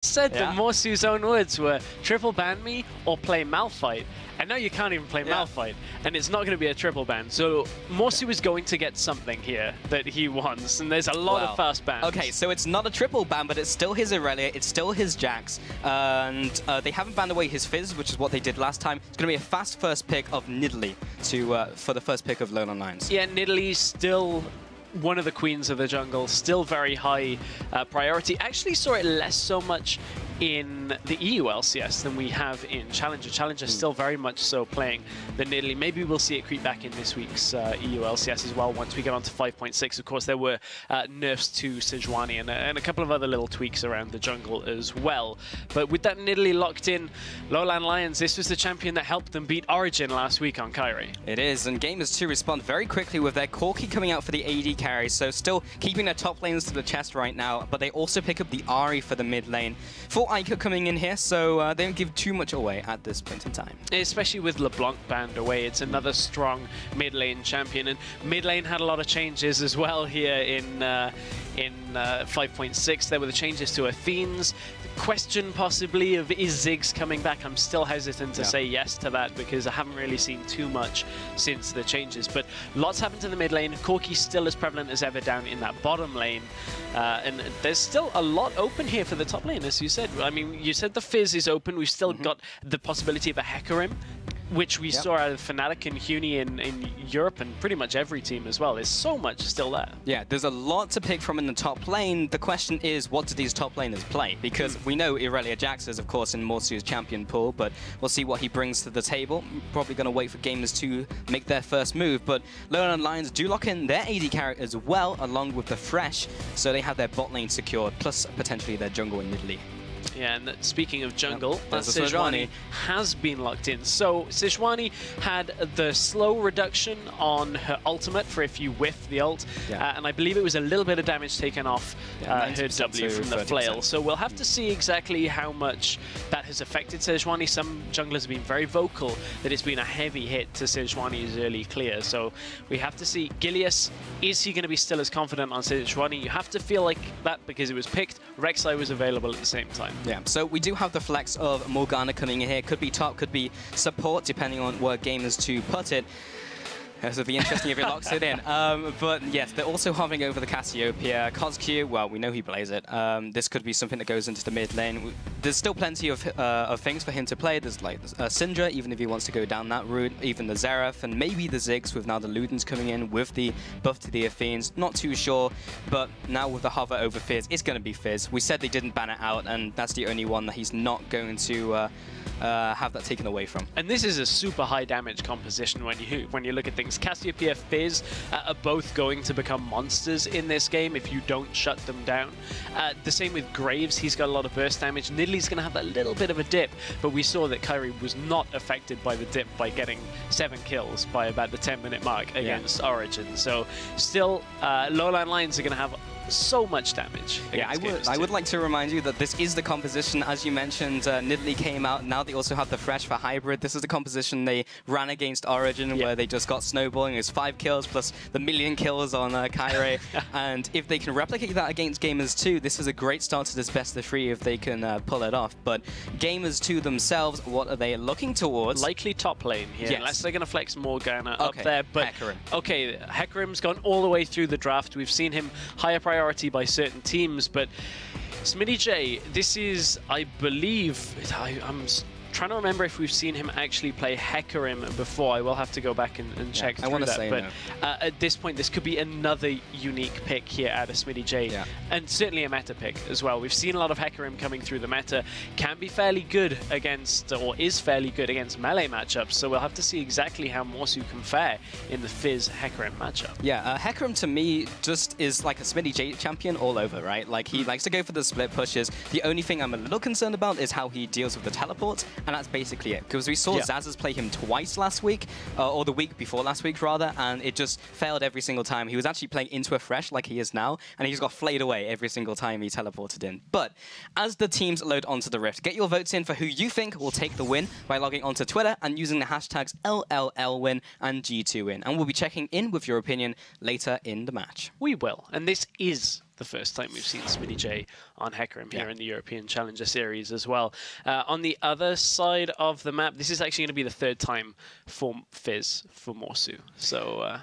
said that Morsu's own words were triple ban me or play Malphite, and now you can't even play Malphite, and it's not going to be a triple ban. So Morsu is going to get something here that he wants, and there's a lot of fast bans. Okay, so it's not a triple ban, but it's still his Irelia, it's still his Jax, and they haven't banned away his Fizz, which is what they did last time. It's going to be a fast first pick of Nidalee for the first pick of LowLandLions. Yeah, Nidalee's still one of the queens of the jungle, still very high priority. Actually saw it less so much in the EULCS than we have in Challenger. Challenger still very much so playing the Nidalee. Maybe we'll see it creep back in this week's EULCS as well once we get on to 5.6. Of course, there were nerfs to Sejuani and a couple of other little tweaks around the jungle as well. But with that Nidalee locked in, LowLandLions, this was the champion that helped them beat Origin last week on Kairi. It is, and Gamers 2 respond very quickly with their Corki coming out for the AD carry, so still keeping their top lanes to the chest right now, but they also pick up the Ahri for the mid lane. Full Ica coming in here, so they don't give too much away at this point in time. Especially with LeBlanc banned away, it's another strong mid lane champion, and mid lane had a lot of changes as well here in 5.6. There were the changes to Athene's. The question possibly of is Ziggs coming back? I'm still hesitant to say yes to that because I haven't really seen too much since the changes. But lots happened to the mid lane. Corki's still as prevalent as ever down in that bottom lane. And there's still a lot open here for the top lane, as you said. I mean, you said the Fizz is open. We've still got the possibility of a Hecarim, which we saw out of Fnatic and Huni in Europe and pretty much every team as well. There's so much still there. Yeah, there's a lot to pick from in the top lane. The question is, what do these top laners play? Because we know Irelia Jax is, of course, in Morsu's champion pool, but we'll see what he brings to the table. Probably going to wait for Gamers to make their first move, but LowLandLions do lock in their AD carry as well, along with the Fresh, so they have their bot lane secured, plus potentially their jungle in Nidalee. Yeah, and speaking of jungle, Sejuani has been locked in. So Sejuani had the slow reduction on her ultimate for if you whiff the ult, and I believe it was a little bit of damage taken off her W from the flail. So we'll have to see exactly how much that has affected Sejuani. Some junglers have been very vocal that it's been a heavy hit to Sejuani's early clear. So we have to see. Gilius, is he going to be still as confident on Sejuani? You have to feel like that because it was picked. Rek'Sai was available at the same time. Yeah, so we do have the flex of Morgana coming in here. Could be top, could be support, depending on where Gamers to put it. This would be interesting if he locks it in. But yes, they're also hovering over the Cassiopeia. Kozq, well, we know he plays it. This could be something that goes into the mid lane. There's still plenty of things for him to play. There's like Syndra, even if he wants to go down that route. Even the Xerath, and maybe the Ziggs with now the Ludens coming in with the buff to the Athenes. Not too sure, but now with the hover over Fizz, it's going to be Fizz. We said they didn't ban it out, and that's the only one that he's not going to have that taken away from. And this is a super high damage composition when you look at things. Cassiopeia, Fizz are both going to become monsters in this game if you don't shut them down. The same with Graves, he's got a lot of burst damage. Nidalee's going to have that little bit of a dip, but we saw that Kairi was not affected by the dip by getting 7 kills by about the 10-minute mark against Origin. So still, LowLandLions are going to have so much damage. Yeah, I would like to remind you that this is the composition. As you mentioned, Nidalee came out. Now they also have the Fresh for Hybrid. This is the composition they ran against Origin, where they just got snowballing. It's 5 kills plus the million kills on Kairi. And if they can replicate that against Gamers 2, this is a great start to this best of 3 if they can pull it off. But Gamers 2 themselves, what are they looking towards? Likely top lane here, unless they're going to flex Morgana up Okay, there. But Hecarim. Okay, Hecarim's gone all the way through the draft. We've seen him higher priority by certain teams, but Smitty J, this is, I believe, I'm trying to remember if we've seen him actually play Hecarim before. I will have to go back and check through that. But at this point, this could be another unique pick here out of Smitty J, and certainly a meta pick as well. We've seen a lot of Hecarim coming through the meta. Can be fairly good against, or is fairly good against melee matchups. So we'll have to see exactly how Morsu can fare in the Fizz Hecarim matchup. Yeah, Hecarim to me just is like a Smitty J champion all over, right? Like he likes to go for the split pushes. The only thing I'm a little concerned about is how he deals with the teleports. And that's basically it. Because we saw Zazas play him twice last week, or the week before last week, rather, and it just failed every single time. He was actually playing into a Fresh like he is now, and he's got flayed away every single time he teleported in. But as the teams load onto the Rift, get your votes in for who you think will take the win by logging onto Twitter and using the hashtags LLLWin and G2Win. And we'll be checking in with your opinion later in the match. We will, and this is the first time we've seen Smitty J on Hecarim here in the European Challenger Series as well. On the other side of the map, this is actually going to be the third time for Fizz for Morsu. So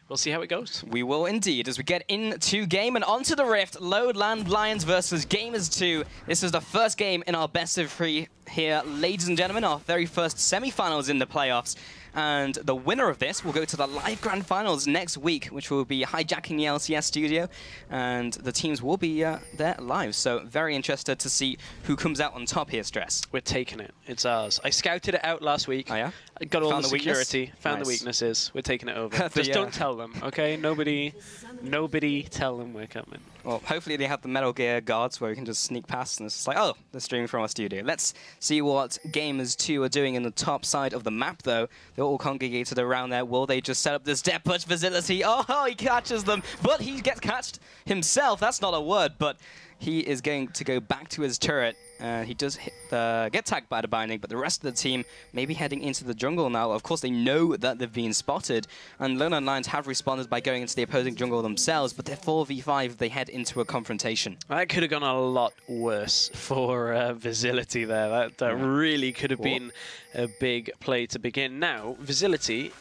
we'll see how it goes. We will indeed, as we get into game and onto the Rift. LowLandLions versus Gamers2. This is the first game in our best of 3 here, ladies and gentlemen, our very first semifinals in the playoffs. And the winner of this will go to the live grand finals next week, which will be hijacking the LCS studio. And the teams will be there live. So very interested to see who comes out on top here, Stress. We're taking it. It's ours. I scouted it out last week. Oh, yeah? Got all Found the security. Found the Nice. weaknesses. We're taking it over. Just don't tell them, okay? Nobody tell them we're coming. Well, hopefully they have the Metal Gear guards where we can just sneak past and it's just like, oh, they're streaming from our studio. Let's see what Gamers2 are doing in the top side of the map, though. They're all congregated around there. Will they just set up this depth push facility? Oh, he catches them, but he gets catched himself. That's not a word, but he is going to go back to his turret. He does get tagged by the binding, but the rest of the team may be heading into the jungle now. Of course, they know that they've been spotted, and LowLandLions have responded by going into the opposing jungle themselves, but they're 4v5 if they head into a confrontation. That could have gone a lot worse for Visility there. That really could have been a big play to begin. Now, Visility,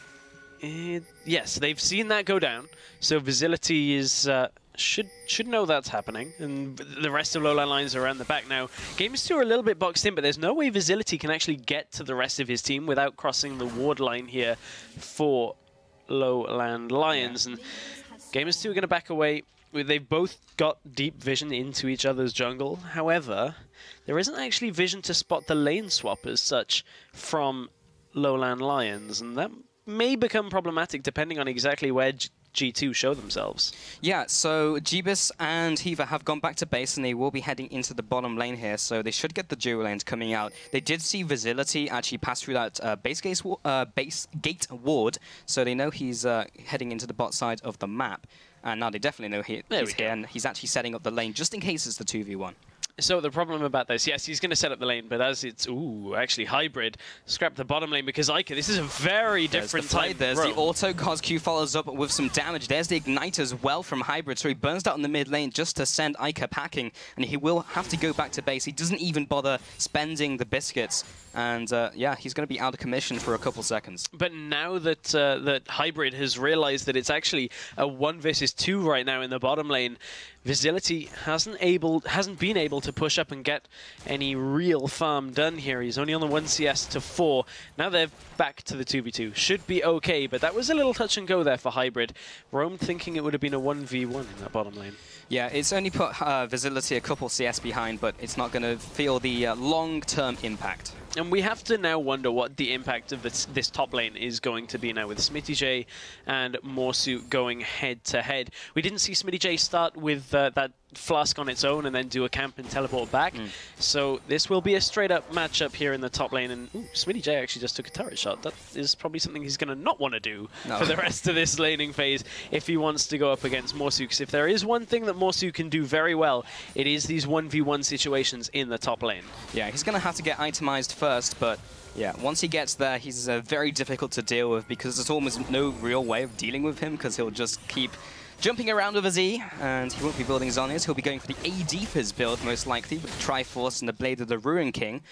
yes, they've seen that go down, so Visility is... should know that's happening, and the rest of LowLandLions are around the back now. Gamers2 are a little bit boxed in, but there's no way Visility can actually get to the rest of his team without crossing the ward line here for LowLandLions. And Gamers2 are going to back away. They've both got deep vision into each other's jungle. However, there isn't actually vision to spot the lane swap as such from LowLandLions, and that may become problematic depending on exactly where G2 show themselves. Yeah, so Jeebus and Hiva have gone back to base and they will be heading into the bottom lane here, so they should get the dual lanes coming out. They did see Visility actually pass through that base gate ward, so they know he's heading into the bot side of the map. And now they definitely know he's here, and he's actually setting up the lane just in case it's the 2v1. So the problem about this, yes, he's going to set up the lane, but as it's, actually Hybrid, scrap the bottom lane because Ica, this is a very different type. There's the auto, CosQ follows up with some damage. There's the Ignite as well from Hybrid, so he burns out in the mid lane just to send Ica packing, and he will have to go back to base. He doesn't even bother spending the biscuits, and yeah, he's going to be out of commission for a couple seconds. But now that that Hybrid has realized that it's actually a 1 versus 2 right now in the bottom lane, Visility hasn't been able to push up and get any real farm done here. He's only on the 1 CS to 4. Now they're back to the 2v2. Should be okay, but that was a little touch and go there for Hybrid. Roam thinking it would have been a 1v1 in that bottom lane. Yeah, it's only put Visility a couple CS behind, but it's not going to feel the long-term impact. And we have to now wonder what the impact of this top lane is going to be now with Smitty J and Morsu going head-to-head. We didn't see Smitty J start with that flask on its own and then do a camp and teleport back. So this will be a straight-up matchup here in the top lane. And Smitty J actually just took a turret shot. That is probably something he's going to not want to do for the rest of this laning phase if he wants to go up against Morsu. Because if there is one thing that Morsu can do very well, it is these 1v1 situations in the top lane. Yeah, he's going to have to get itemized first, but yeah, once he gets there, he's very difficult to deal with because there's almost no real way of dealing with him because he'll just keep jumping around with a Z, and he won't be building Zhonya's. He'll be going for the AD Fizz build, most likely, with the Triforce and the Blade of the Ruin King,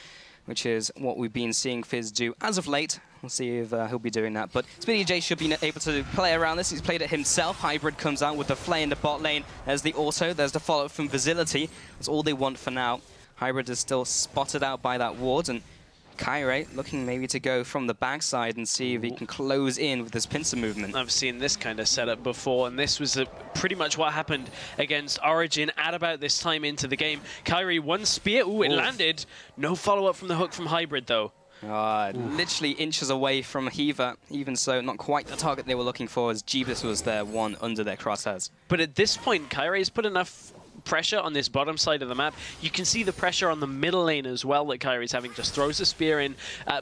which is what we've been seeing Fizz do as of late. We'll see if he'll be doing that. But Smitty J should be able to play around this. He's played it himself. Hybrid comes out with the Flay in the bot lane. There's the auto. There's the follow-up from Visility. That's all they want for now. Hybrid is still spotted out by that ward, and Kyrie looking maybe to go from the backside and see if he can close in with this pincer movement. I've seen this kind of setup before, and this was pretty much what happened against Origin at about this time into the game. Kyrie, one spear. It landed. No follow-up from the hook from Hybrid, though. Literally inches away from Hiva. Even so, not quite the target they were looking for, as Jeebus was there, one under their crosshairs. But at this point, Kyrie has put enough pressure on this bottom side of the map. You can see the pressure on the middle lane as well that Kyrie's having. Just throws a spear in,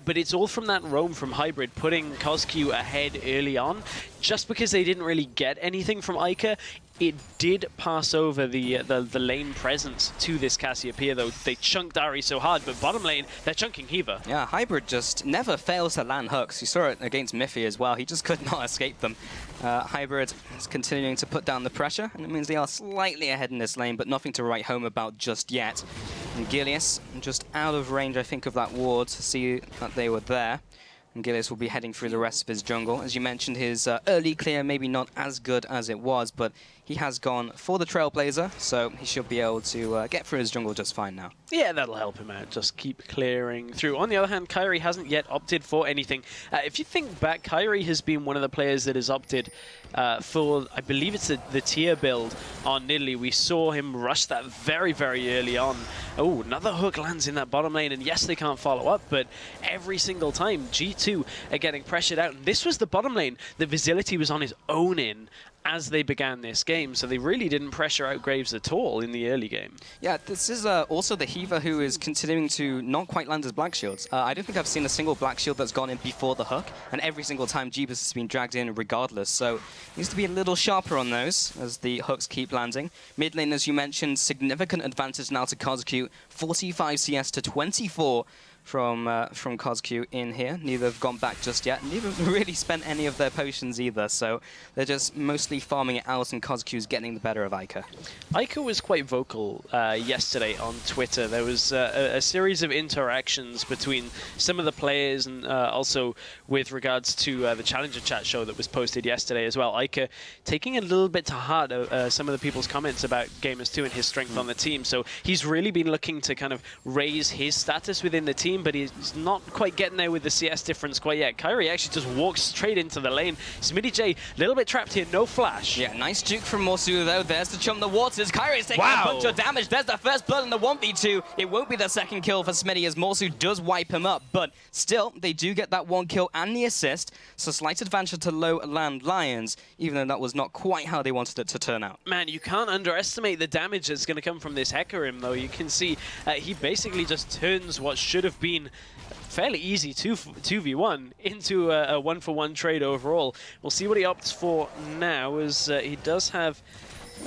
but it's all from that roam from Hybrid, putting CosQ ahead early on. Just because they didn't really get anything from Ica, It did pass over the lane presence to this Cassiopeia, though. They chunked Ari so hard, but bottom lane, they're chunking Hiva. Yeah, Hybrid just never fails to land hooks. You saw it against Miffy as well. He just could not escape them. Hybrid is continuing to put down the pressure, and it means they are slightly ahead in this lane, but nothing to write home about just yet. And Gilius, just out of range, I think, of that ward to see that they were there. And Gilius will be heading through the rest of his jungle. As you mentioned, his early clear maybe not as good as it was, but he has gone for the Trailblazer, so he should be able to get through his jungle just fine now. Yeah, that'll help him out. Just keep clearing through. On the other hand, Kyrie hasn't yet opted for anything. If you think back, Kyrie has been one of the players that has opted for, I believe it's the tier build on Nidalee. We saw him rush that very, very early on. Oh, another hook lands in that bottom lane, and yes, they can't follow up, but every single time, G2 are getting pressured out. And this was the bottom lane that Visility was on his own in as they began this game, so they really didn't pressure out Graves at all in the early game. Yeah, this is also the Hiva who is continuing to not quite land his Black Shields. I don't think I've seen a single Black Shield that's gone in before the hook, and every single time Jeebus has been dragged in regardless, so needs to be a little sharper on those as the hooks keep landing. Mid lane, as you mentioned, significant advantage now to Cosq, 45 CS to 24 from Cosq in here. Neither have gone back just yet. Neither have really spent any of their potions either, so they're just mostly farming it out, and Cosq's getting the better of Ica. Ica was quite vocal yesterday on Twitter. There was a series of interactions between some of the players and also with regards to the Challenger chat show that was posted yesterday as well. Ica taking a little bit to heart some of the people's comments about Gamers2 and his strength on the team. So he's really been looking to kind of raise his status within the team, but he's not quite getting there with the CS difference quite yet. Kyrie actually just walks straight into the lane. SmittyJ, a little bit trapped here, no flash. Yeah, nice juke from Morsu though. There's to chum the waters. Kyrie's taking a bunch of damage. There's the first blood in the 1v2. It won't be the second kill for Smitty as Morsu does wipe him up, but still, they do get that one kill and the assist, so slight advantage to LowLandLions, even though that was not quite how they wanted it to turn out. Man, you can't underestimate the damage that's going to come from this Hecarim, though. You can see he basically just turns what should have been fairly easy 2v1 into a 1-for-1 trade overall. We'll see what he opts for now, as he does have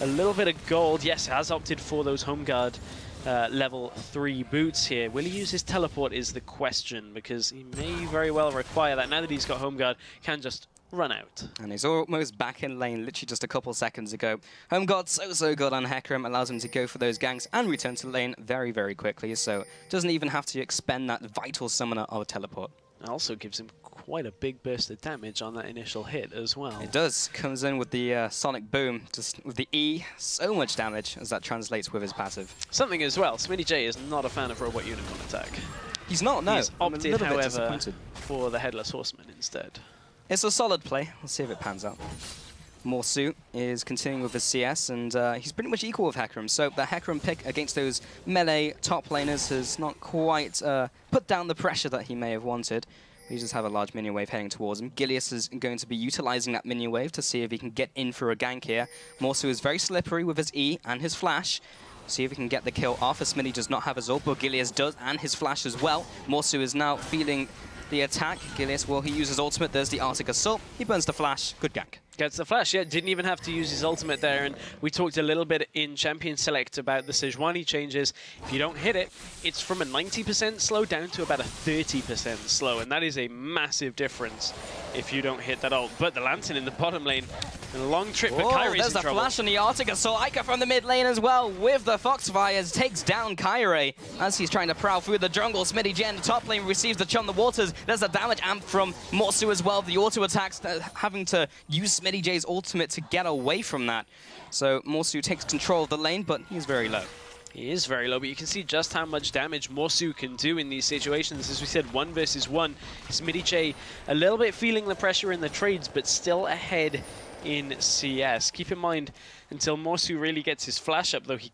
a little bit of gold. Yes, has opted for those Home Guard level 3 boots here. Will he use his teleport is the question, because he may very well require that. Now that he's got Home Guard, can just run out. And he's almost back in lane literally just a couple seconds ago. Home Guard so good on Hecarim, allows him to go for those ganks and return to lane very, very quickly, so doesn't even have to expend that vital summoner or teleport. It also gives him quite a big burst of damage on that initial hit as well. It does. Comes in with the Sonic Boom, just with the E, so much damage as that translates with his passive. Something as well, SmittyJ is not a fan of Robot Unicorn attack. He's not, no. He's opted, however, for the Headless Horseman instead. It's a solid play. Let's see if it pans out. Morsu is continuing with his CS, and he's pretty much equal with Hecarim. So the Hecarim pick against those melee top laners has not quite put down the pressure that he may have wanted. We just have a large minion wave heading towards him. Gilius is going to be utilizing that minion wave to see if he can get in for a gank here. Morsu is very slippery with his E and his flash. See if he can get the kill off, as Smitty does not have his ult, but Gilius does, and his flash as well. Morsu is now feeling the attack. Gilius, well, he uses ultimate. There's the Arctic Assault. He burns the flash. Good gank. Gets the flash, yeah. Didn't even have to use his ultimate there. And we talked a little bit in Champion Select about the Sejuani changes. If you don't hit it, it's from a 90% slow down to about a 30% slow. And that is a massive difference if you don't hit that ult. But the Lantern in the bottom lane, a long trip, but Kyrie's there's the flash on the Arctic Assault. Ica from the mid lane as well with the Foxfires takes down Kyrie as he's trying to prowl through the jungle. SmittyJ in the top lane receives the Chum the Waters. There's a damage amp from Morsu as well. The auto attacks having to use SmittyJ's ultimate to get away from that. So Morsu takes control of the lane, but he's very low. He is very low, but you can see just how much damage Morsu can do in these situations. As we said, 1 versus 1. SmittyJ a little bit feeling the pressure in the trades, but still ahead in CS. Keep in mind, until Morsu really gets his flash up, though, he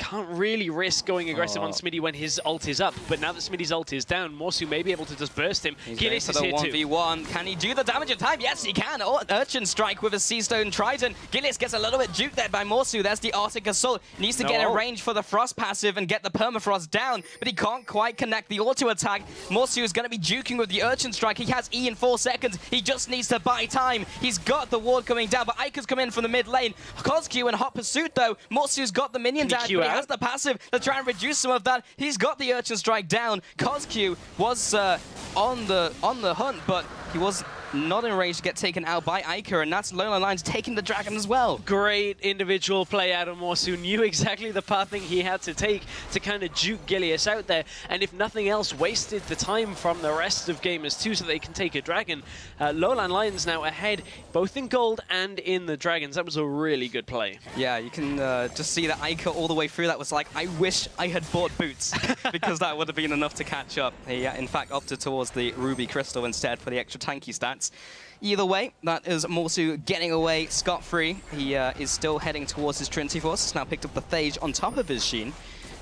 can't really risk going aggressive on Smitty when his ult is up. But now that Smitty's ult is down, Morsu may be able to just burst him. He's for the 1v1. Can he do the damage in time? Yes, he can. Urchin strike with a Seastone Trident. Gilius gets a little bit juked there by Morsu. There's the Arctic Assault. Needs to get a range for the Frost passive and get the Permafrost down, but he can't quite connect the auto attack. Morsu is going to be juking with the Urchin strike. He has E in 4 seconds. He just needs to buy time. He's got the ward coming down, but Iker's come in from the mid lane. Kozq in hot pursuit though. Morsu's got the minion dash, but he has the passive to try and reduce some of that. He's got the Urchin strike down. Kozq was on the hunt, but he was not in range to get taken out by Iker, and that's LowLandLions taking the dragon as well. Great individual play out of Morsu. Knew exactly the pathing he had to take to kind of juke Gilius out there, and if nothing else, wasted the time from the rest of gamers too, so they can take a dragon. LowLandLions now ahead, both in gold and in the dragons. That was a really good play. Yeah, you can just see that Iker all the way through. That was like, I wish I had bought boots, because that would have been enough to catch up. He, in fact, opted towards the Ruby Crystal instead for the extra tanky stats. Either way, that is Morsu getting away scot-free. He is still heading towards his Trinity Force. He's now picked up the Phage on top of his Sheen.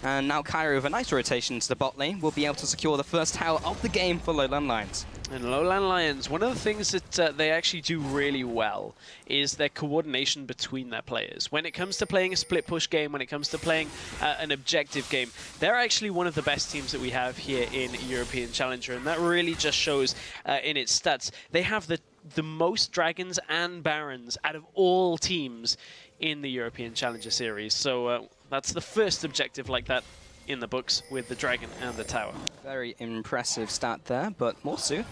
And now Cairo, with a nice rotation into the bot lane, will be able to secure the first tower of the game for LowLandLions. And LowLandLions, one of the things that they actually do really well is their coordination between their players. When it comes to playing a split push game, when it comes to playing an objective game, they're actually one of the best teams that we have here in European Challenger, and that really just shows in its stats. They have the most dragons and barons out of all teams in the European Challenger Series. So that's the first objective like that in the books with the dragon and the tower. Very impressive stat there, but Morsu,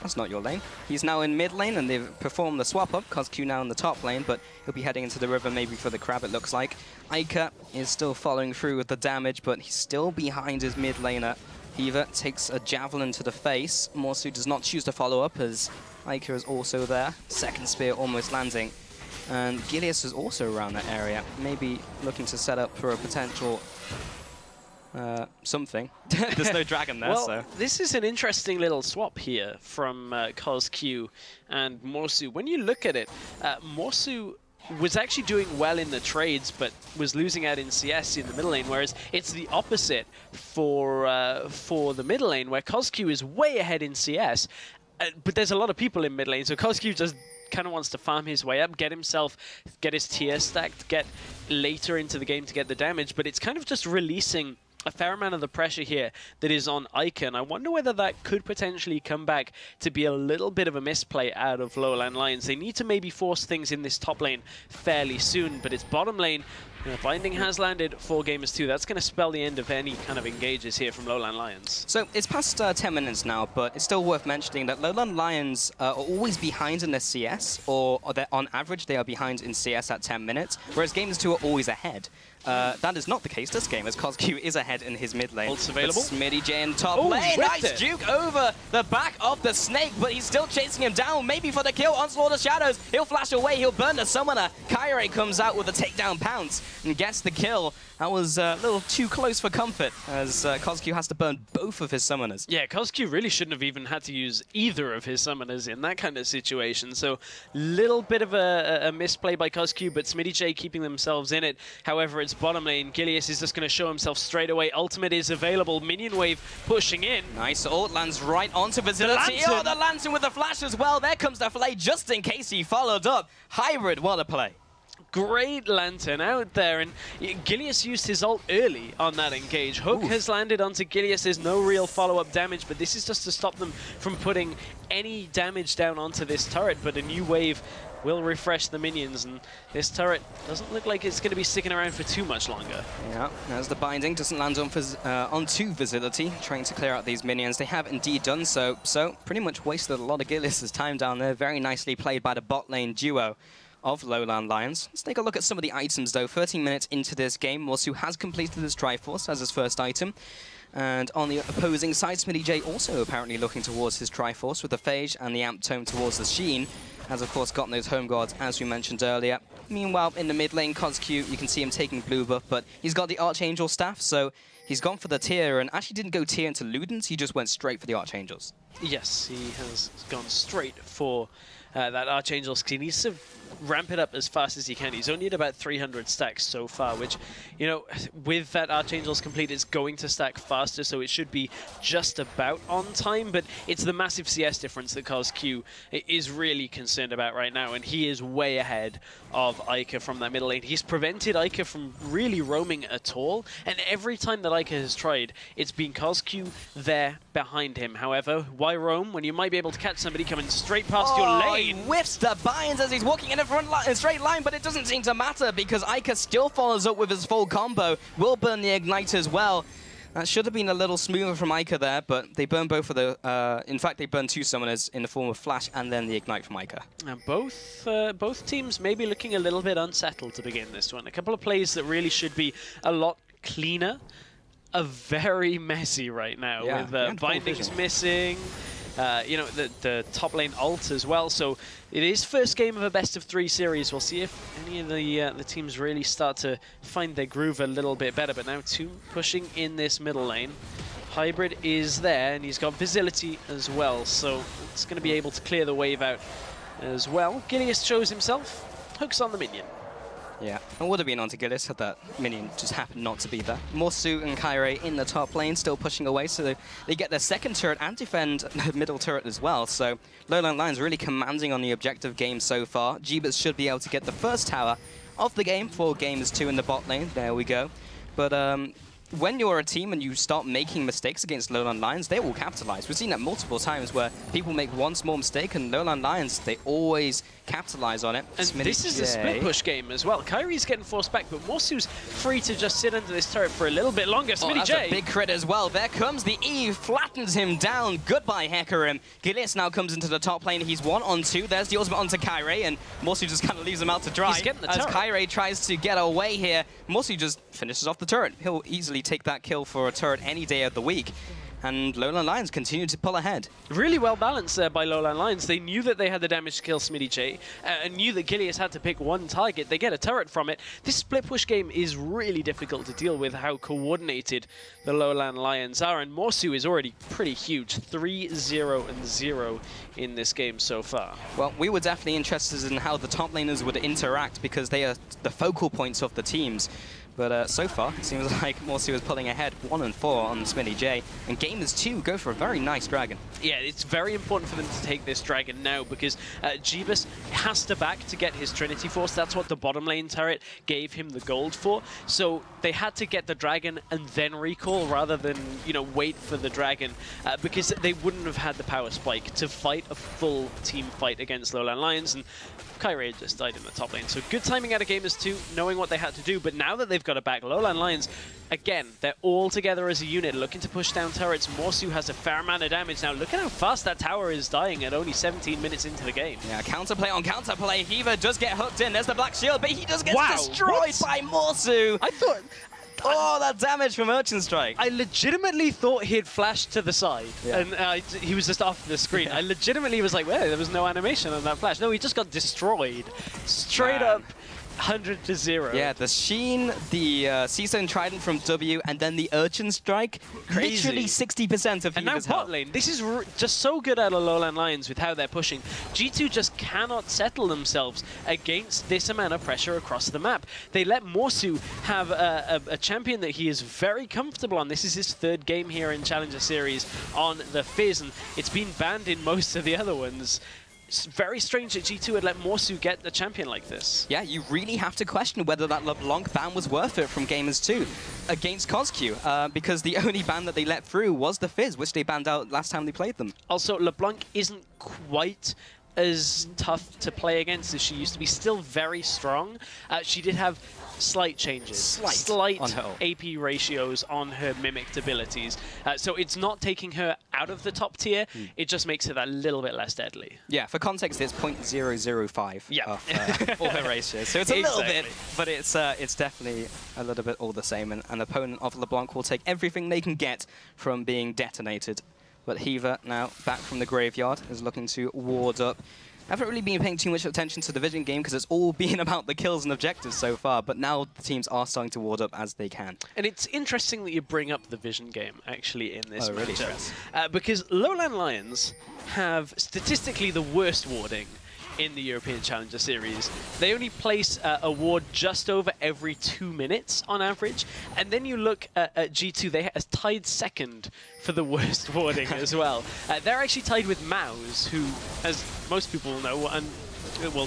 that's not your lane. He's now in mid lane, and they've performed the swap up. Kozq now in the top lane, but he'll be heading into the river maybe for the crab, it looks like. Iker is still following through with the damage, but he's still behind his mid laner. Hiva takes a javelin to the face. Morsu does not choose to follow up, as Iker is also there. Second spear almost landing. And Gilius is also around that area, maybe looking to set up for a potential something. There's no dragon there, well, so... This is an interesting little swap here from Kozq and Morsu. When you look at it, Morsu was actually doing well in the trades, but was losing out in CS in the middle lane, whereas it's the opposite for the middle lane, where Kozq is way ahead in CS, but there's a lot of people in mid lane, so Kozq just kind of wants to farm his way up, get his tier stacked, get later into the game to get the damage, but it's kind of just releasing a fair amount of the pressure here that is on Iker, and I wonder whether that could potentially come back to be a little bit of a misplay out of LowLandLions. They need to maybe force things in this top lane fairly soon, but it's bottom lane. Binding has landed for gamers too. That's going to spell the end of any kind of engages here from LowLandLions. So it's past 10 minutes now, but it's still worth mentioning that LowLandLions are always behind in their CS, or on average they are behind in CS at 10 minutes, whereas gamers 2 are always ahead. That is not the case this game, as Kozq is ahead in his mid lane. Ult's available. Smitty J in top lane. Nice juke over the back of the snake, but he's still chasing him down. Maybe for the kill. Onslaught of Shadows. He'll flash away. He'll burn the summoner. Kyrie comes out with a takedown pounce and gets the kill. That was a little too close for comfort, as Kozq has to burn both of his summoners. Yeah, Kozq really shouldn't have even had to use either of his summoners in that kind of situation. So, little bit of a misplay by Kozq, but Smitty J keeping themselves in it. However, it's bottom lane. Gilius is just going to show himself straight away. Ultimate is available. Minion wave pushing in. Nice ult, lands right onto Facility. Oh, the Lantern with the flash as well. There comes the Flay just in case he followed up. Hybrid, what a play. Great Lantern out there, and Gilius used his ult early on that engage. Hook has landed onto Gilius. There's no real follow-up damage, but this is just to stop them from putting any damage down onto this turret, but a new wave will refresh the minions, and this turret doesn't look like it's going to be sticking around for too much longer. Yeah, as the binding doesn't land onto Facility, trying to clear out these minions. They have indeed done so, so pretty much wasted a lot of Gilius' time down there. Very nicely played by the bot lane duo of LowLandLions. Let's take a look at some of the items though. 13 minutes into this game, Morsu has completed his Triforce as his first item. And on the opposing side, Smitty J also apparently looking towards his Triforce with the Phage and the Amp Tome towards the Sheen. Has of course gotten those home guards as we mentioned earlier. Meanwhile, in the mid lane, Kozq, you can see him taking blue buff, but he's got the Archangel staff, so he's gone for the tier and actually didn't go tier into Ludens, he just went straight for the Archangels. Yes, he has gone straight for that Archangels. He needs to ramp it up as fast as he can. He's only at about 300 stacks so far, which, you know, with that Archangels complete, it's going to stack faster, so it should be just about on time, but it's the massive CS difference that CosQ is really concerned about right now, and he is way ahead of Ica from that middle lane. He's prevented Ica from really roaming at all, and every time that Ica has tried, it's been CosQ there behind him. However, why roam when you might be able to catch somebody coming straight past your lane? He whiffs the binds as he's walking in a straight line, but it doesn't seem to matter because Ica still follows up with his full combo. Will burn the Ignite as well. That should have been a little smoother from Ica there, but they burn both of the... in fact, they burn two summoners in the form of Flash and then the Ignite from Ica. And both teams maybe looking a little bit unsettled to begin this one. A couple of plays that really should be a lot cleaner are very messy right now, with bindings missing. You know, the top lane ult as well. So it is first game of a best-of-3 series. We'll see if any of the teams really start to find their groove a little bit better. But now two pushing in this middle lane. Hybrid is there, and he's got Visibility as well. So it's going to be able to clear the wave out as well. Gilius shows himself. Hooks on the minion. Yeah, and would have been onto Gillis had that minion just happened not to be there. Morsu and Kyrie in the top lane, still pushing away, so they get their second turret and defend the middle turret as well. So LowLandLions really commanding on the objective game so far. Jeebus should be able to get the first tower of the game for Gamers 2 in the bot lane. There we go. But when you're a team and you start making mistakes against LowLandLions, they will capitalize. We've seen that multiple times where people make one small mistake and LowLandLions, they always capitalize on it. And this is a split push game as well. Kyrie's getting forced back, but Morsu's free to just sit under this turret for a little bit longer. That's a big crit as well. There comes the E, flattens him down. Goodbye, Hecarim. Gilius now comes into the top lane. He's 1-on-2. There's the ultimate onto Kyrie, and Morsu just kind of leaves him out to dry. He's getting the as turret. Kyrie tries to get away here. Morsu just finishes off the turret. He'll easily take that kill for a turret any day of the week. And LowLandLions continue to pull ahead. Really well balanced there by LowLandLions. They knew that they had the damage to kill Smitty J, and knew that Gilius had to pick one target. They get a turret from it. This split push game is really difficult to deal with, how coordinated the LowLandLions are, and Morsu is already pretty huge. 3-0-0 in this game so far. Well, we were definitely interested in how the top laners would interact because they are the focal points of the teams. But so far, it seems like Morsu is pulling ahead 1-4 on Smitty J, and Gamers 2 go for a very nice dragon. Yeah, it's very important for them to take this dragon now because Jeebus has to back to get his Trinity Force. That's what the bottom lane turret gave him the gold for. So they had to get the dragon and then recall rather than, you know, wait for the dragon because they wouldn't have had the power spike to fight a full team fight against LowLandLions. And Kyrie just died in the top lane. So good timing out of Gamers 2, knowing what they had to do. But now that they've got it back, LowLandLions, again, they're all together as a unit, looking to push down turrets. Morsu has a fair amount of damage now. Look at how fast that tower is dying at only 17 minutes into the game. Yeah, counterplay on counterplay. Hiva does get hooked in. There's the Black Shield, but he just gets destroyed by Morsu. I thought... Oh, that damage from Urchin Strike. I legitimately thought he'd flashed to the side, and he was just off the screen. I legitimately was like, well, there was no animation on that flash. No, he just got destroyed. Straight up 100-0. Yeah, the Sheen, the Seastone Trident from W, and then the Urchin Strike. Crazy. Literally 60% of Hiva's health. And now bot lane. This is just so good out of LowLandLions with how they're pushing. G2 just cannot settle themselves against this amount of pressure across the map. They let Morsu have a champion that he is very comfortable on. This is his third game here in Challenger Series on the Fizz, and it's been banned in most of the other ones. It's very strange that G2 would let Morsu get the champion like this. Yeah, you really have to question whether that LeBlanc ban was worth it from Gamers 2 against CosQ, because the only ban that they let through was the Fizz, which they banned out last time they played them. Also, LeBlanc isn't quite as tough to play against as she used to be. Still very strong. She did have slight changes, slight AP ratios on her mimicked abilities. So it's not taking her out of the top tier, it just makes her that little bit less deadly. Yeah, for context, it's 0.005 of all her ratios. So it's a little bit, but it's definitely a little bit all the same. And an opponent of LeBlanc will take everything they can get from being detonated. But Hiva, now back from the graveyard, is looking to ward up haven't really been paying too much attention to the Vision game because it's all been about the kills and objectives so far, but now the teams are starting to ward up as they can. And it's interesting that you bring up the Vision game, actually, in this matchup. Really? Because LowLandLions have statistically the worst warding in the European Challenger Series. They only place a ward just over every 2 minutes on average. And then you look at G2, they are tied second for the worst warding as well. They're actually tied with Mouse, who, as most people know,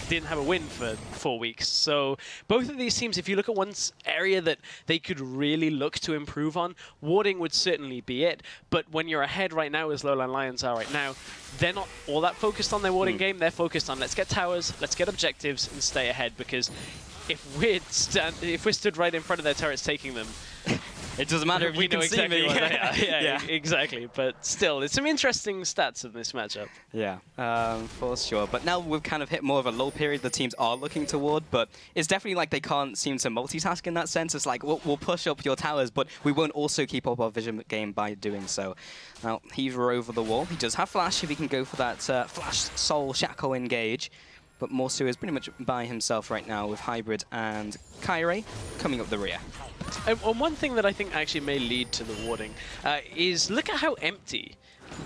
didn't have a win for 4 weeks. So both of these teams, if you look at one area that they could really look to improve on, warding would certainly be it. But when you're ahead right now, as LowLandLions are right now, they're not all that focused on their warding game. They're focused on let's get towers, let's get objectives, and stay ahead. Because if we're stood right in front of their turrets taking them, it doesn't matter if we you can see me. Yeah, exactly. But still, it's some interesting stats in this matchup. Yeah, for sure. But now we've kind of hit more of a lull period. The teams are looking toward, but it's definitely like they can't seem to multitask in that sense. It's like, we'll push up your towers, but we won't also keep up our Vision game by doing so. Now, Heaver over the wall. He does have Flash if he can go for that Flash Soul Shackle engage. But Morsu is pretty much by himself right now with Hybrid and Kyrie coming up the rear. And one thing that I think actually may lead to the warding is look at how empty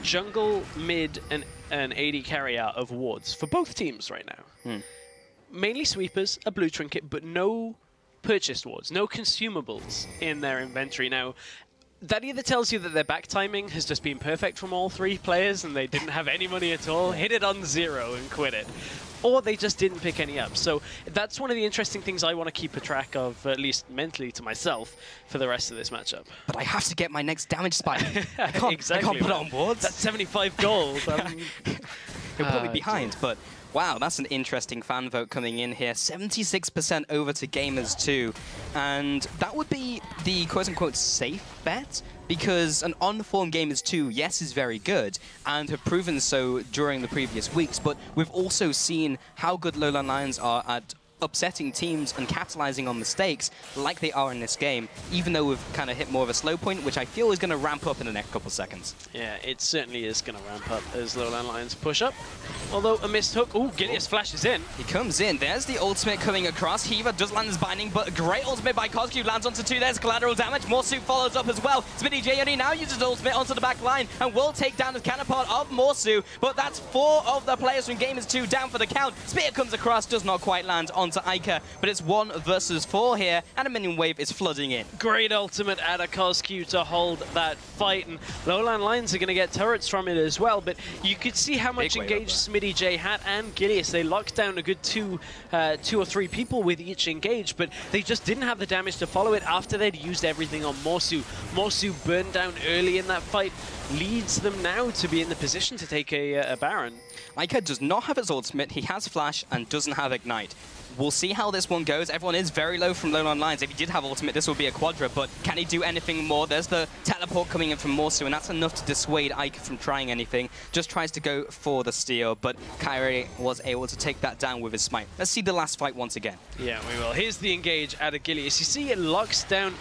jungle, mid, and AD carry are of wards for both teams right now. Mainly sweepers, a blue trinket, but no purchased wards, no consumables in their inventory. Now, that either tells you that their back timing has just been perfect from all three players and they didn't have any money at all, hit it on 0 and quit it, or they just didn't pick any up. So that's one of the interesting things I want to keep a track of, at least mentally to myself, for the rest of this matchup. But I have to get my next damage spike. I can't put it on boards. That's 75 gold. He'll put me behind, but wow, that's an interesting fan vote coming in here. 76% over to Gamers 2. And that would be the quote-unquote safe bet, because an on-form Gamers 2, yes, is very good, and have proven so during the previous weeks, but we've also seen how good LowLandLions are at upsetting teams and capitalizing on mistakes like they are in this game, even though we've kind of hit more of a slow point, which I feel is going to ramp up in the next couple of seconds. Yeah, it certainly is going to ramp up as LowLandLions push up. Although a missed hook. Oh, Gilius flashes in. He comes in. There's the ultimate coming across. Heaver does land his binding, but a great ultimate by Coscue lands onto 2. There's collateral damage. Morsu follows up as well. SmittyJ only now uses ultimate onto the back line and will take down the counterpart of Morsu, but that's 4 of the players from Gamers 2 down for the count. Spear comes across, does not quite land onto Ica, but it's 1 versus 4 here, and a minion wave is flooding in. Great ultimate out of Coscue to hold that fight, and LowLandLions are going to get turrets from it as well, but you could see how much engaged SmittyJ had and Gilius. They locked down a good 2 or 3 people with each engage, but they just didn't have the damage to follow it after they'd used everything on Morsu. Morsu burned down early in that fight, leads them now to be in the position to take a Baron. Ica does not have his ultimate, he has Flash and doesn't have Ignite. We'll see how this one goes. Everyone is very low from LowLandLions. If he did have ultimate, this would be a quadra, but can he do anything more? There's the teleport coming in from Morsu, and that's enough to dissuade Ica from trying anything. Just tries to go for the steal, but Kyrie was able to take that down with his smite. Let's see the last fight once again. Yeah, we will. Here's the engage out of Gilius. You see it locks down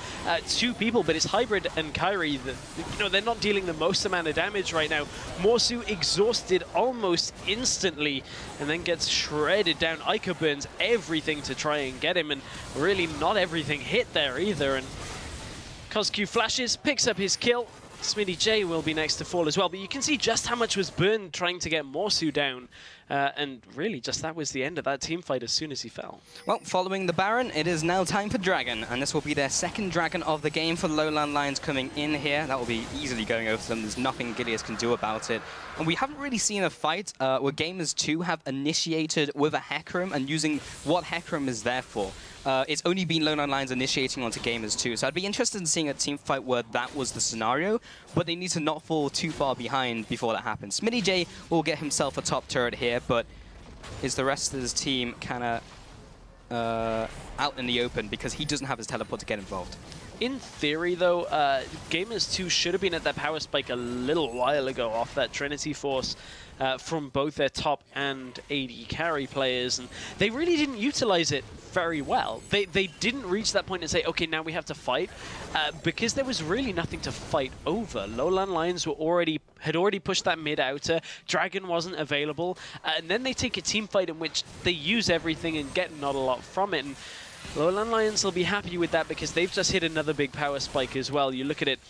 2 people, but it's Hybrid and Kyrie that, they're not dealing the most amount of damage right now. Morsu exhausted almost instantly, and then gets shredded down. Ica burns everything to try and get him, and really not everything hit there either. And Coscue flashes, picks up his kill. SmittyJ will be next to fall as well, but you can see just how much was burned trying to get Morsu down. And really, just that was the end of that team fight as soon as he fell. Well, following the Baron, it is now time for Dragon, and this will be their second Dragon of the game for LowLandLions coming in here. That will be easily going over them. There's nothing Gilius can do about it. And we haven't really seen a fight where Gamers 2 have initiated with a Hecarim and using what Hecarim is there for. It's only been LowLandLions initiating onto Gamers 2, so I'd be interested in seeing a team fight where that was the scenario, but they need to not fall too far behind before that happens. SmittyJ will get himself a top turret here, but is the rest of his team kind of out in the open because he doesn't have his teleport to get involved? In theory, though, Gamers 2 should have been at that power spike a little while ago off that Trinity Force from both their top and AD carry players, and they really didn't utilize it very well. They didn't reach that point and say, okay, now we have to fight, because there was really nothing to fight over. LowLandLions had already pushed that mid-outer, Dragon wasn't available, and then they take a team fight in which they use everything and get not a lot from it. And LowLandLions will be happy with that because they've just hit another big power spike as well. You look at it,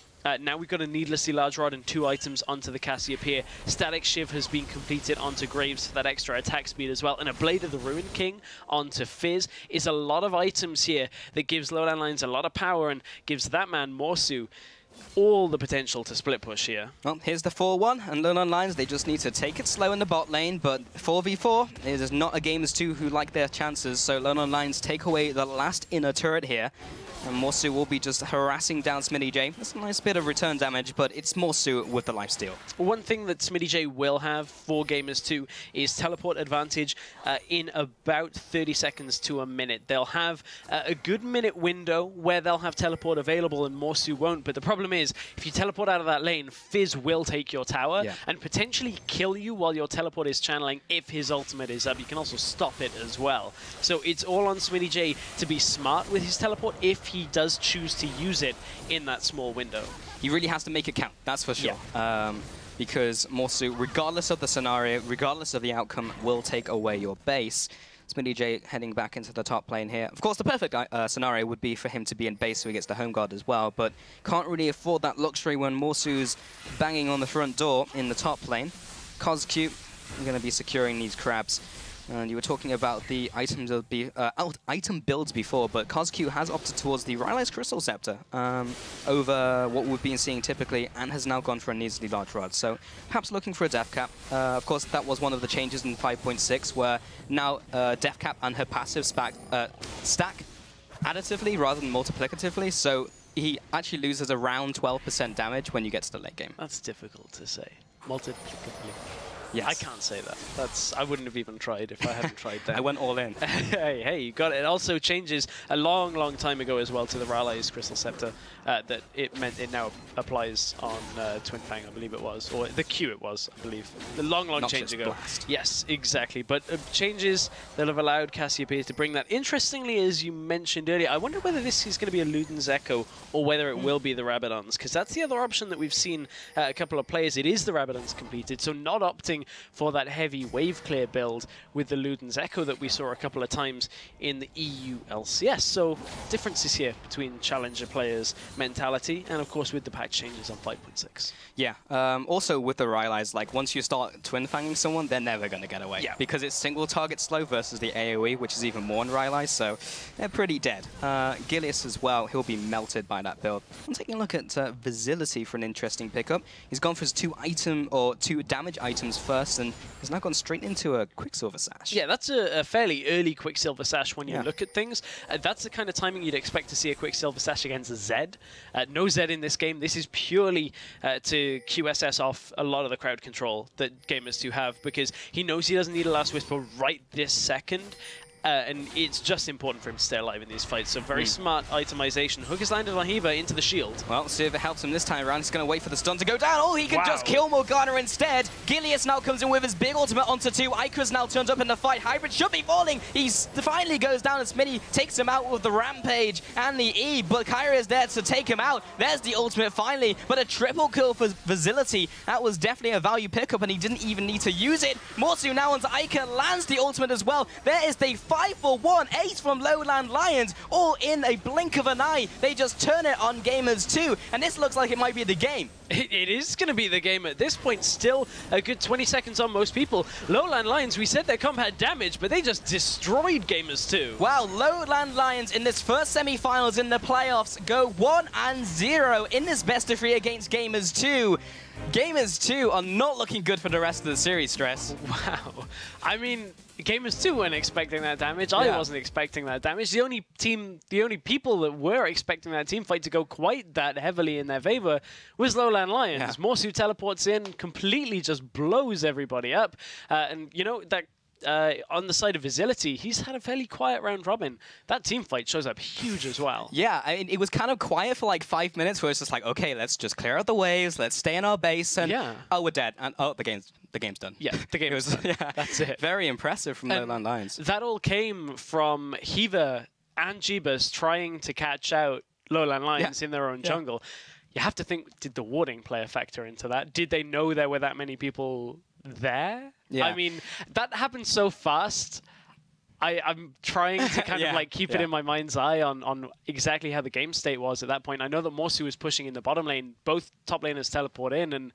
now we've got a needlessly large rod and 2 items onto the Cassiopeia. Static Shiv has been completed onto Graves for that extra attack speed as well. And a Blade of the Ruin King onto Fizz is a lot of items here that gives LowLandLions a lot of power and gives that man, Morsu, all the potential to split push here. Well, here's the 4-1, and LowLandLions, they just need to take it slow in the bot lane, but 4v4, it is not a Gamers 2 who like their chances, so LowLandLions take away the last inner turret here, and Morsu will be just harassing down SmittyJ. That's a nice bit of return damage, but it's Morsu with the lifesteal. One thing that SmittyJ will have for Gamers 2 is teleport advantage in about 30 seconds to a minute. They'll have a good minute window where they'll have teleport available and Morsu won't, but the problem is, if you teleport out of that lane, Fizz will take your tower and potentially kill you while your teleport is channeling if his ultimate is up. You can also stop it as well. So it's all on SmittyJ to be smart with his teleport if he does choose to use it in that small window. He really has to make it count, that's for sure. Yeah. Because Morsu, regardless of the scenario, regardless of the outcome, will take away your base. SmittyJ heading back into the top lane here. Of course, the perfect scenario would be for him to be in base so he gets the home guard as well, but can't really afford that luxury when Morsu's banging on the front door in the top lane. Coscute going to be securing these crabs. And you were talking about the items of item builds before, but Coscute has opted towards the Rylai's Crystal Scepter over what we've been seeing typically, and has now gone for a needlessly large rod. So perhaps looking for a death cap. Of course, that was one of the changes in 5.6, where now death cap and her passive stack additively rather than multiplicatively. So he actually loses around 12% damage when you get to the late game. That's difficult to say. Multiplicatively. Yes. I can't say that. I wouldn't have even tried if I hadn't tried that. I went all in. hey, you got it. It also changes a long, long time ago as well to the Rylai's Crystal Scepter that it meant it now applies on Twin Fang, I believe it was. Or the Q it was, I believe. The long, long change ago. Blast. Yes, exactly. But changes that have allowed Cassiopeia to bring that. Interestingly, as you mentioned earlier, I wonder whether this is going to be a Luden's Echo or whether it will be the Rabadons, because that's the other option that we've seen a couple of players. It is the Rabadons completed, so not opting for that heavy wave clear build with the Luden's Echo that we saw a couple of times in the EULCS. So differences here between challenger players' mentality and of course with the patch changes on 5.6. Yeah, also with the Rylai's, like once you start twin fanging someone, they're never going to get away. Yeah. Because it's single target slow versus the AoE, which is even more in Rylai's, so they're pretty dead. Gilius as well, he'll be melted by that build. I'm taking a look at Vigility for an interesting pickup. He's gone for his 2 damage items first, and he's now gone straight into a Quicksilver Sash. Yeah, that's a fairly early Quicksilver Sash when you look at things. That's the kind of timing you'd expect to see a Quicksilver Sash against a Zed. No Zed in this game. This is purely to QSS off a lot of the crowd control that Gamers 2 have, because he knows he doesn't need a Last Whisper right this second. And it's just important for him to stay alive in these fights. So very smart itemization. Hook is landed on Hiba into the shield. Well, see if it helps him this time around. He's going to wait for the stun to go down. Oh, he can just kill Morgana instead. Gilius now comes in with his big ultimate onto 2. Icarus now turns up in the fight. Hybrid should be falling. He finally goes down, and Smitty takes him out with the Rampage and the E. But Kyra is there to take him out. There's the ultimate finally. But a triple kill for Vigility. That was definitely a value pickup, and he didn't even need to use it. Morsu now onto Ica, lands the ultimate as well. There is the 5-for-1 ace from LowLandLions, all in a blink of an eye. They just turn it on Gamers 2, and this looks like it might be the game. It is going to be the game at this point. Still a good 20 seconds on most people. LowLandLions, we said their comp had damage, but they just destroyed Gamers 2. Wow, LowLandLions in this first semi-finals in the playoffs go 1-0 in this best of 3 against Gamers 2. Gamers 2 are not looking good for the rest of the series, Stress. Wow. I mean, Gamers 2 weren't expecting that damage. I wasn't expecting that damage. The only people that were expecting that team fight to go quite that heavily in their favor was LowLandLions. Yeah. Morsu teleports in, completely just blows everybody up. And, you know, that on the side of Vigility, he's had a fairly quiet round robin. That team fight shows up huge as well. Yeah, I mean, it was kind of quiet for like 5 minutes where it's just like, okay, let's just clear out the waves, let's stay in our base, and oh, we're dead, and oh, the game's done. Yeah, the game was done. Yeah, that's it. Very impressive from LowLandLions. That all came from Hiva and Jeebus trying to catch out LowLandLions in their own jungle. You have to think, did the warding play a factor into that? Did they know there were that many people there? Yeah. I mean, that happened so fast. I'm trying to kind of like keep it in my mind's eye on exactly how the game state was at that point. I know that Morsu was pushing in the bottom lane. Both top laners teleport in, and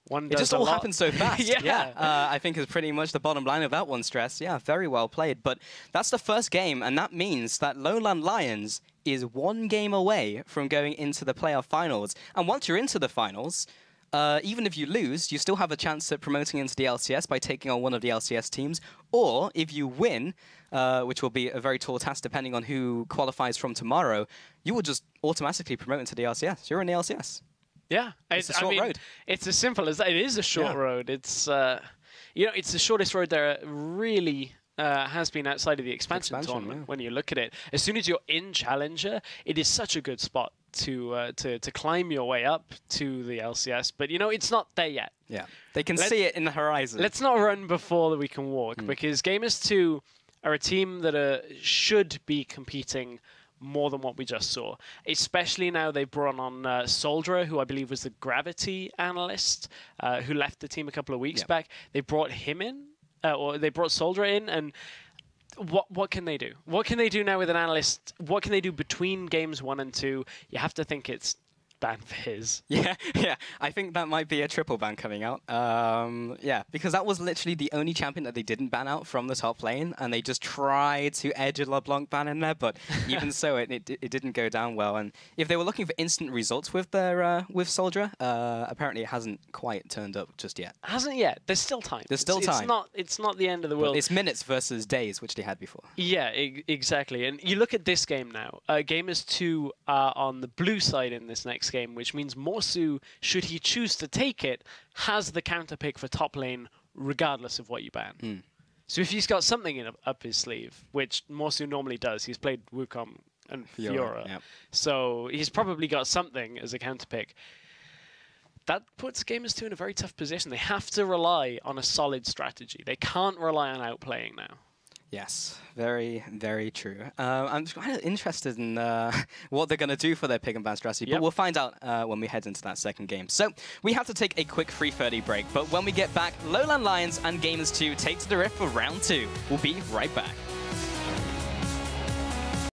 one does it just all happened so fast. I think is pretty much the bottom line of that one, Stress. Yeah, very well played. But that's the first game, and that means that LowLandLions is 1 game away from going into the playoff finals. And once you're into the finals, even if you lose, you still have a chance at promoting into the LCS by taking on one of the LCS teams. Or if you win, which will be a very tall task depending on who qualifies from tomorrow, you will just automatically promote into the LCS. You're in the LCS. Yeah, it's a short road. It's as simple as that. It is a short road. It's you know, it's the shortest road there really has been outside of the expansion tournament. When you look at it, as soon as you're in Challenger, it is such a good spot to climb your way up to the LCS. But you know, it's not there yet. Yeah, they can see it in the horizon. Let's not run before we can walk, because Gamers 2 are a team that should be competing more than what we just saw. Especially now they've brought on Soldier, who I believe was the Gravity analyst, who left the team a couple of weeks back. They brought him in, or they brought Soldier in, and what can they do? What can they do now with an analyst? What can they do between games 1 and 2? You have to think it's ban for his. Yeah. I think that might be a triple ban coming out. Yeah, because that was literally the only champion that they didn't ban out from the top lane, and they just tried to edge a LeBlanc ban in there, but even so, it didn't go down well. And if they were looking for instant results with their with Soldier, apparently it hasn't quite turned up just yet. Hasn't yet. There's still time. There's still time. It's not the end of the world. But it's minutes versus days, which they had before. Yeah, exactly. And you look at this game now. Gamers 2 are on the blue side in this next game, which means Morsu, should he choose to take it, has the counter pick for top lane regardless of what you ban. So if he's got something up his sleeve, which Morsu normally does, he's played Wukong and Fiora, so he's probably got something as a counter pick. That puts Gamers 2 in a very tough position. They have to rely on a solid strategy. They can't rely on outplaying now. Yes, very, very true. I'm kind of interested in what they're going to do for their pick and ban strategy, but we'll find out when we head into that second game. So we have to take a quick 3:30 break, but when we get back, LowLandLions and Gamers 2 take to the rift for round 2. We'll be right back.